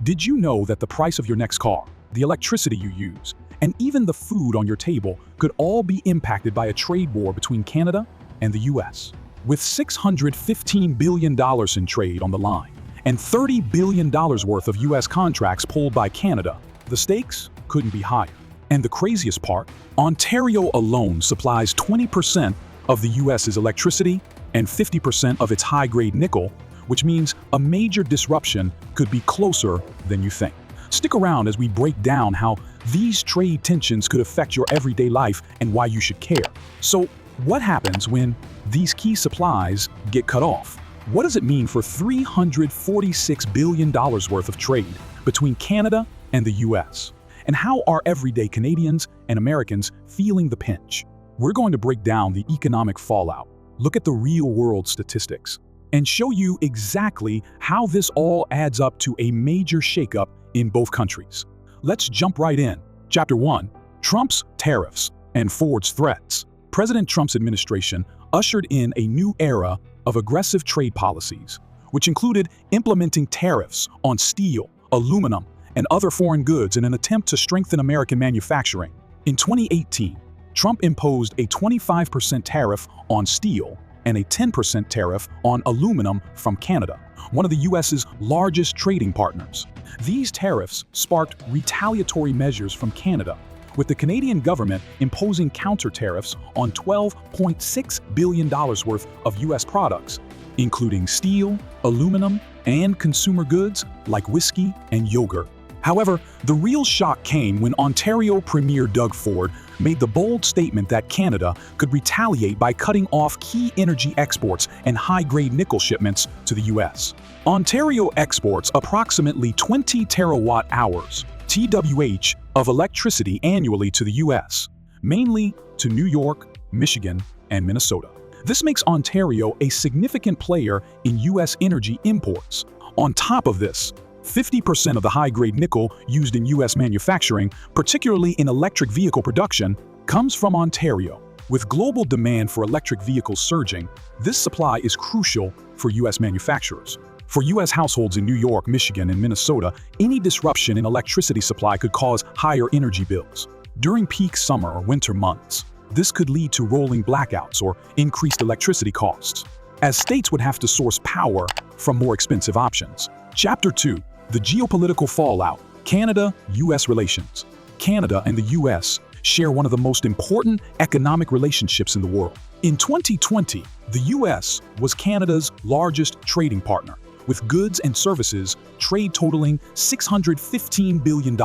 Did you know that the price of your next car, the electricity you use, and even the food on your table could all be impacted by a trade war between Canada and the U.S.? With $615 billion in trade on the line and $30 billion worth of U.S. contracts pulled by Canada, the stakes couldn't be higher. And the craziest part, Ontario alone supplies 20% of the U.S.'s electricity and 50% of its high-grade nickel, which means a major disruption could be closer than you think. Stick around as we break down how these trade tensions could affect your everyday life and why you should care. So, what happens when these key supplies get cut off? What does it mean for $346 billion worth of trade between Canada and the U.S.? And how are everyday Canadians and Americans feeling the pinch? We're going to break down the economic fallout, look at the real-world statistics, and show you exactly how this all adds up to a major shakeup in both countries. Let's jump right in. Chapter 1. Trump's tariffs and Ford's threats. President Trump's administration ushered in a new era of aggressive trade policies, which included implementing tariffs on steel, aluminum, and other foreign goods in an attempt to strengthen American manufacturing. In 2018, Trump imposed a 25% tariff on steel and a 10% tariff on aluminum from Canada, one of the U.S.'s largest trading partners. These tariffs sparked retaliatory measures from Canada, with the Canadian government imposing counter tariffs on $12.6 billion worth of U.S. products, including steel, aluminum, and consumer goods like whiskey and yogurt. However, the real shock came when Ontario Premier Doug Ford made the bold statement that Canada could retaliate by cutting off key energy exports and high-grade nickel shipments to the U.S. Ontario exports approximately 20 terawatt-hours, TWh, of electricity annually to the U.S., mainly to New York, Michigan, and Minnesota. This makes Ontario a significant player in U.S. energy imports. On top of this, 50% of the high-grade nickel used in U.S. manufacturing, particularly in electric vehicle production, comes from Ontario. With global demand for electric vehicles surging, this supply is crucial for U.S. manufacturers. For U.S. households in New York, Michigan, and Minnesota, any disruption in electricity supply could cause higher energy bills. During peak summer or winter months, this could lead to rolling blackouts or increased electricity costs, as states would have to source power from more expensive options. Chapter 2. The geopolitical fallout. Canada-U.S. relations. Canada and the U.S. share one of the most important economic relationships in the world. In 2020, the U.S. was Canada's largest trading partner, with goods and services trade totaling $615 billion.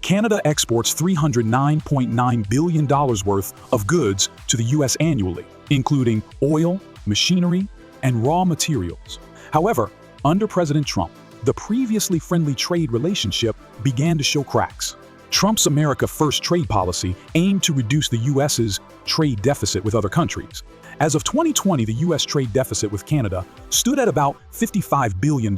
Canada exports $309.9 billion worth of goods to the U.S. annually, including oil, machinery, and raw materials. However, under President Trump, the previously friendly trade relationship began to show cracks. Trump's America First trade policy aimed to reduce the U.S.'s trade deficit with other countries. As of 2020, the U.S. trade deficit with Canada stood at about $55 billion,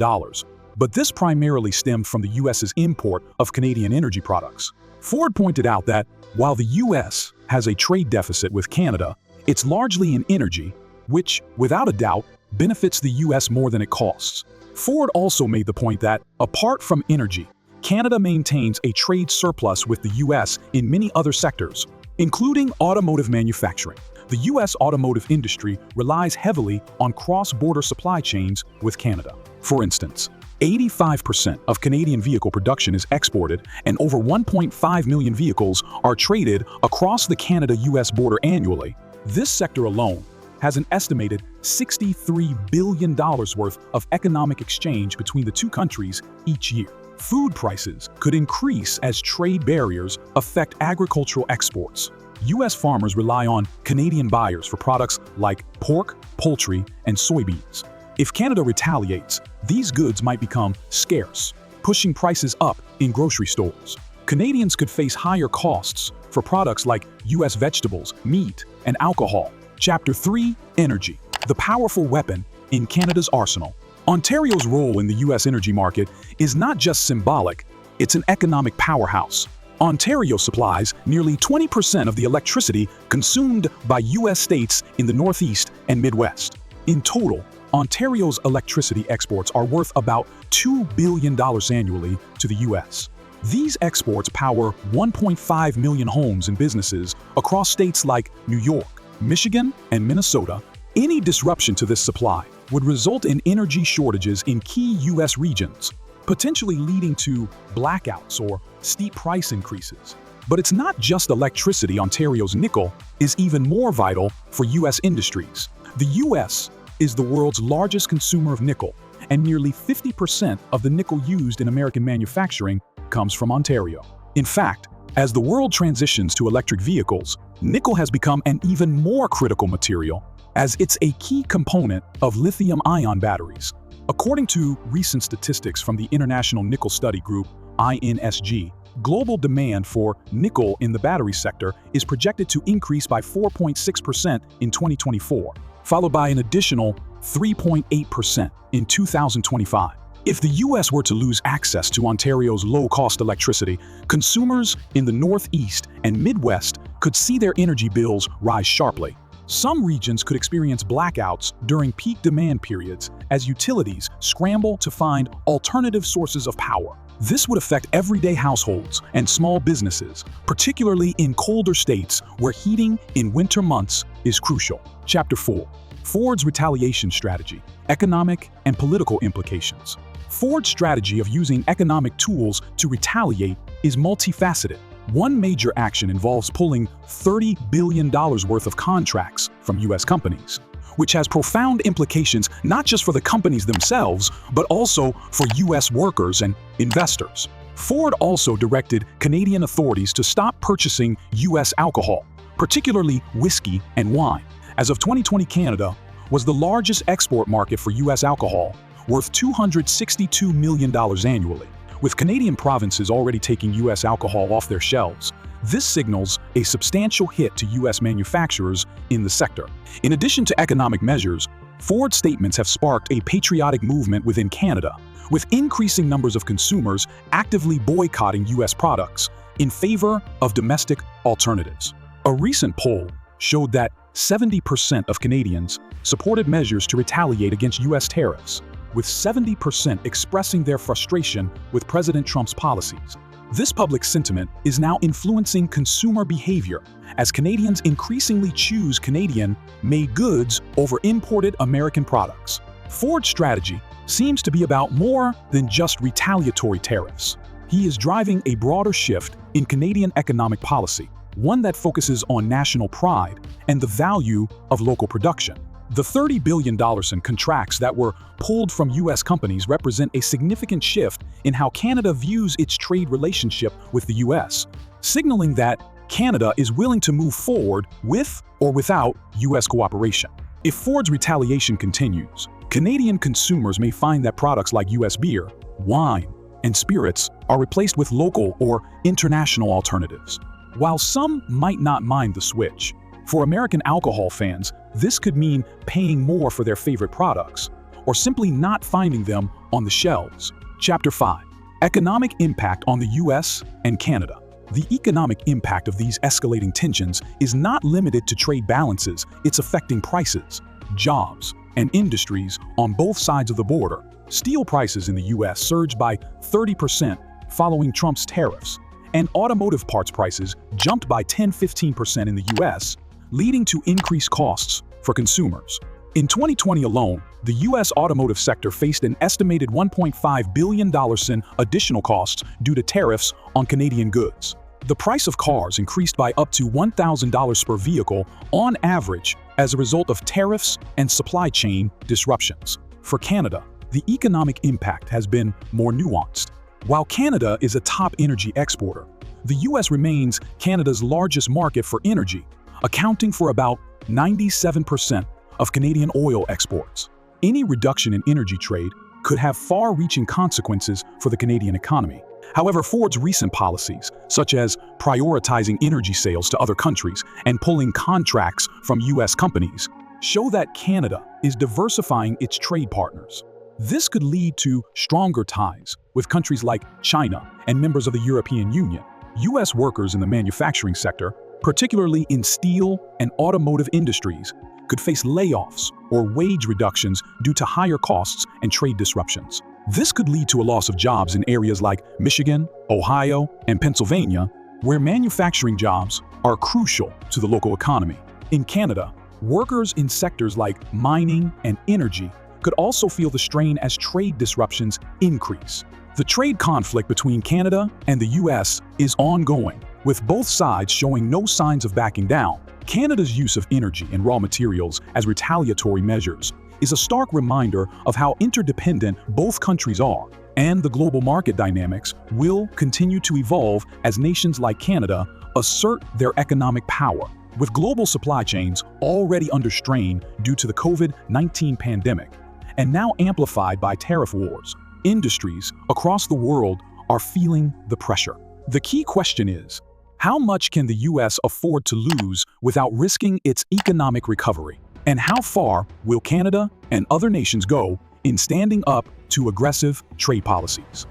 but this primarily stemmed from the U.S.'s import of Canadian energy products. Ford pointed out that while the U.S. has a trade deficit with Canada, it's largely in energy, which, without a doubt, benefits the U.S. more than it costs. Ford also made the point that, apart from energy, Canada maintains a trade surplus with the U.S. in many other sectors, including automotive manufacturing. The U.S. automotive industry relies heavily on cross-border supply chains with Canada. For instance, 85% of Canadian vehicle production is exported, and over 1.5 million vehicles are traded across the Canada-U.S. border annually. This sector alone has an estimated $63 billion worth of economic exchange between the two countries each year. Food prices could increase as trade barriers affect agricultural exports. U.S. farmers rely on Canadian buyers for products like pork, poultry, and soybeans. If Canada retaliates, these goods might become scarce, pushing prices up in grocery stores. Canadians could face higher costs for products like U.S. vegetables, meat, and alcohol. Chapter 3. Energy. The powerful weapon in Canada's arsenal. Ontario's role in the U.S. energy market is not just symbolic, it's an economic powerhouse. Ontario supplies nearly 20% of the electricity consumed by U.S. states in the Northeast and Midwest. In total, Ontario's electricity exports are worth about $2 billion annually to the U.S. These exports power 1.5 million homes and businesses across states like New York, Michigan, and Minnesota. Any disruption to this supply would result in energy shortages in key U.S. regions, potentially leading to blackouts or steep price increases. But it's not just electricity. Ontario's nickel is even more vital for U.S. industries. The U.S. is the world's largest consumer of nickel, and nearly 50% of the nickel used in American manufacturing comes from Ontario. In fact, as the world transitions to electric vehicles, nickel has become an even more critical material, as it's a key component of lithium-ion batteries. According to recent statistics from the International Nickel Study Group, INSG, global demand for nickel in the battery sector is projected to increase by 4.6% in 2024, followed by an additional 3.8% in 2025. If the U.S. were to lose access to Ontario's low-cost electricity, consumers in the Northeast and Midwest could see their energy bills rise sharply. Some regions could experience blackouts during peak demand periods as utilities scramble to find alternative sources of power. This would affect everyday households and small businesses, particularly in colder states where heating in winter months is crucial. Chapter 4. Ford's retaliation strategy, economic and political implications. Ford's strategy of using economic tools to retaliate is multifaceted. One major action involves pulling $30 billion worth of contracts from U.S. companies, which has profound implications not just for the companies themselves, but also for U.S. workers and investors. Ford also directed Canadian authorities to stop purchasing U.S. alcohol, particularly whiskey and wine. As of 2020, Canada was the largest export market for U.S. alcohol, worth $262 million annually. With Canadian provinces already taking U.S. alcohol off their shelves, this signals a substantial hit to U.S. manufacturers in the sector. In addition to economic measures, Ford's statements have sparked a patriotic movement within Canada, with increasing numbers of consumers actively boycotting U.S. products in favor of domestic alternatives. A recent poll showed that 70% of Canadians supported measures to retaliate against U.S. tariffs, with 70% expressing their frustration with President Trump's policies. This public sentiment is now influencing consumer behavior as Canadians increasingly choose Canadian-made goods over imported American products. Ford's strategy seems to be about more than just retaliatory tariffs. He is driving a broader shift in Canadian economic policy, one that focuses on national pride and the value of local production. The $30 billion in contracts that were pulled from U.S. companies represent a significant shift in how Canada views its trade relationship with the U.S., signaling that Canada is willing to move forward with or without U.S. cooperation. If Ford's retaliation continues, Canadian consumers may find that products like U.S. beer, wine, and spirits are replaced with local or international alternatives. While some might not mind the switch, for American alcohol fans, this could mean paying more for their favorite products, or simply not finding them on the shelves. Chapter 5. Economic impact on the U.S. and Canada. The economic impact of these escalating tensions is not limited to trade balances. It's affecting prices, jobs, and industries on both sides of the border. Steel prices in the U.S. surged by 30% following Trump's tariffs, and automotive parts prices jumped by 10–15% in the U.S., leading to increased costs for consumers. In 2020 alone, the U.S. automotive sector faced an estimated $1.5 billion in additional costs due to tariffs on Canadian goods. The price of cars increased by up to $1,000 per vehicle on average as a result of tariffs and supply chain disruptions. For Canada, the economic impact has been more nuanced. While Canada is a top energy exporter, the U.S. remains Canada's largest market for energy, accounting for about 97% of Canadian oil exports. Any reduction in energy trade could have far-reaching consequences for the Canadian economy. However, Ford's recent policies, such as prioritizing energy sales to other countries and pulling contracts from U.S. companies, show that Canada is diversifying its trade partners. This could lead to stronger ties with countries like China and members of the European Union. U.S. workers in the manufacturing sector, particularly in steel and automotive industries, could face layoffs or wage reductions due to higher costs and trade disruptions. This could lead to a loss of jobs in areas like Michigan, Ohio, and Pennsylvania, where manufacturing jobs are crucial to the local economy. In Canada, workers in sectors like mining and energy could also feel the strain as trade disruptions increase. The trade conflict between Canada and the U.S. is ongoing, with both sides showing no signs of backing down. Canada's use of energy and raw materials as retaliatory measures is a stark reminder of how interdependent both countries are, and the global market dynamics will continue to evolve as nations like Canada assert their economic power. With global supply chains already under strain due to the COVID-19 pandemic, and now amplified by tariff wars, industries across the world are feeling the pressure. The key question is, how much can the U.S. afford to lose without risking its economic recovery? And how far will Canada and other nations go in standing up to aggressive trade policies?